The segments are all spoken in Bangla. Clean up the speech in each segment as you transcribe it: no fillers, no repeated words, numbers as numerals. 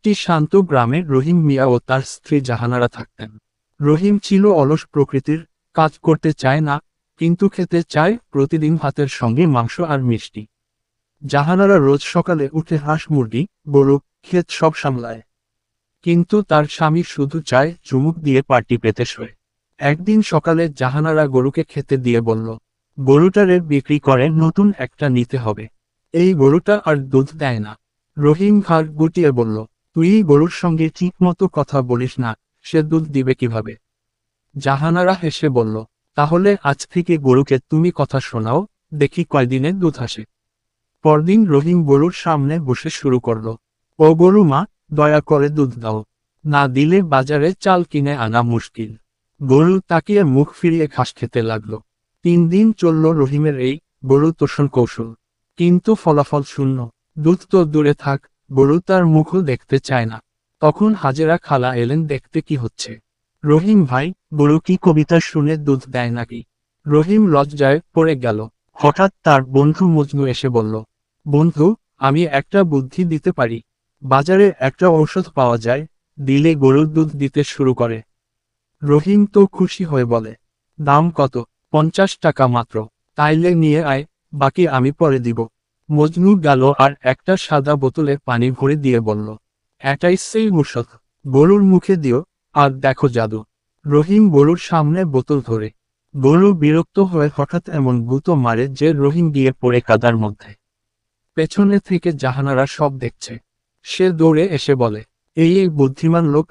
একটি শান্ত গ্রামে রহিম মিয়া ও তার স্ত্রী জাহানারা থাকতেন। রহিম ছিল অলস প্রকৃতির, কাজ করতে চায় না, কিন্তু খেতে চায় প্রতিদিন ভাতের সঙ্গে মাংস আর মিষ্টি। জাহানারা রোজ সকালে উঠে হাঁস মুরগি, গরু, ক্ষেত সব সামলায়। কিন্তু তার স্বামী শুধু চায় চুমুক দিয়ে পাটি পেতে শোয়। একদিন সকালে জাহানারা গরুকে খেতে দিয়ে বলল, গরুটারে বিক্রি করে নতুন একটা নিতে হবে। এই গরুটা আর দুধ দেয় না। রহিম ঘাড় গুটিয়ে বলল, তুই গরুর সঙ্গে ঠিক মতো কথা বলিস না, সে দুধ দিবে কিভাবে? জাহানারা হেসে বলল, তাহলে আজ থেকে গরুকে তুমি কথা শোনাও, দেখি কয়দিনে দুধ আসে। পরদিন রহিম গরুর সামনে বসে শুরু করল, ও গরু মা, দয়া করে দুধ দাও, না দিলে বাজারে চাল কিনে আনা মুশকিল। গরু তাকিয়ে মুখ ফিরিয়ে ঘাস খেতে লাগলো। 3 দিন চলল রহিমের এই গরু তোষণ কৌশল, কিন্তু ফলাফল শূন্য। দুধ তো দূরে থাক, গরু তার মুখও দেখতে চায় না। তখন হাজেরা খালা এলেন দেখতে কি হচ্ছে। রহিম ভাই, গরু কি কবিতা শুনে দুধ দেয় নাকি? রহিম লজ্জায় পড়ে গেল। হঠাৎ তার বন্ধু মজনু এসে বলল, বন্ধু, আমি একটা বুদ্ধি দিতে পারি। বাজারে একটা ঔষধ পাওয়া যায়, দিলে গরুর দুধ দিতে শুরু করে। রহিম তো খুশি হয়ে বলে, দাম কত? 50 টাকা মাত্র। তাইলে নিয়ে আয়, বাকি আমি পরে দিব। মজনু গেল আর একটা সাদা বোতলে পানি ভরে দিয়ে বলল, এটাই সেই ঔষধ, গরুর মুখে দিও, আর দেখো জাদু। রহিম গরুর সামনে বোতল ধরে। গরু বিরক্ত হয়ে হঠাৎ এমন গুঁতো মারে যে রহিম গিয়ে পড়ে কাদার মধ্যে। পেছনে থেকে জাহানারা সব দেখছে। সে দৌড়ে এসে বলে, এই বুদ্ধিমান লোক,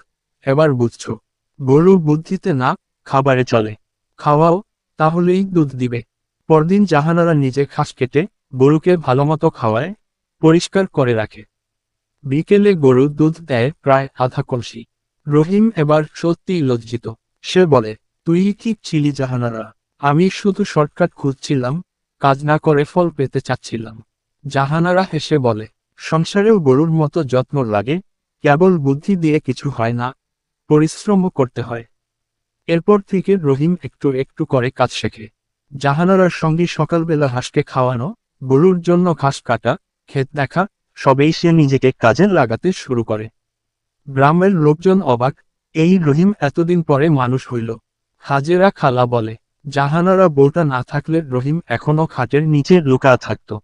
এবার বুঝছো, গরু বুদ্ধিতে না, খাবারে চলে। খাওয়াও, তাহলেই দুধ দিবে। পরদিন জাহানারা নিজে ঘাস কেটে গরুকে ভালোমতো খাওয়ায়, পরিষ্কার করে রাখে। বিকেলে গরু দুধ দেয় প্রায় আধা কলসি। রহিম এবার সত্যিই লজ্জিত। সে বলে, তুই ঠিক ছিলি জাহানারা, আমি শুধু শর্টকাট খুঁজছিলাম, কাজ না করে ফল পেতে চাচ্ছিলাম। জাহানারা হেসে বলে, সংসারেও গরুর মতো যত্ন লাগে, কেবল বুদ্ধি দিয়ে কিছু হয় না, পরিশ্রমও করতে হয়। এরপর থেকে রহিম একটু একটু করে কাজ শেখে। জাহানারার সঙ্গে সকালবেলা হাঁসকে খাওয়ানো, গরুর জন্য ঘাস কাটা, ক্ষেত দেখা, সবেই সে নিজেকে কাজে লাগাতে শুরু করে। গ্রামের লোকজন অবাক, এই রহিম এতদিন পরে মানুষ হইল। হাজেরা খালা বলে, জাহানারা বউটা না থাকলে রহিম এখনো খাটের নিচে লুকা থাকতো।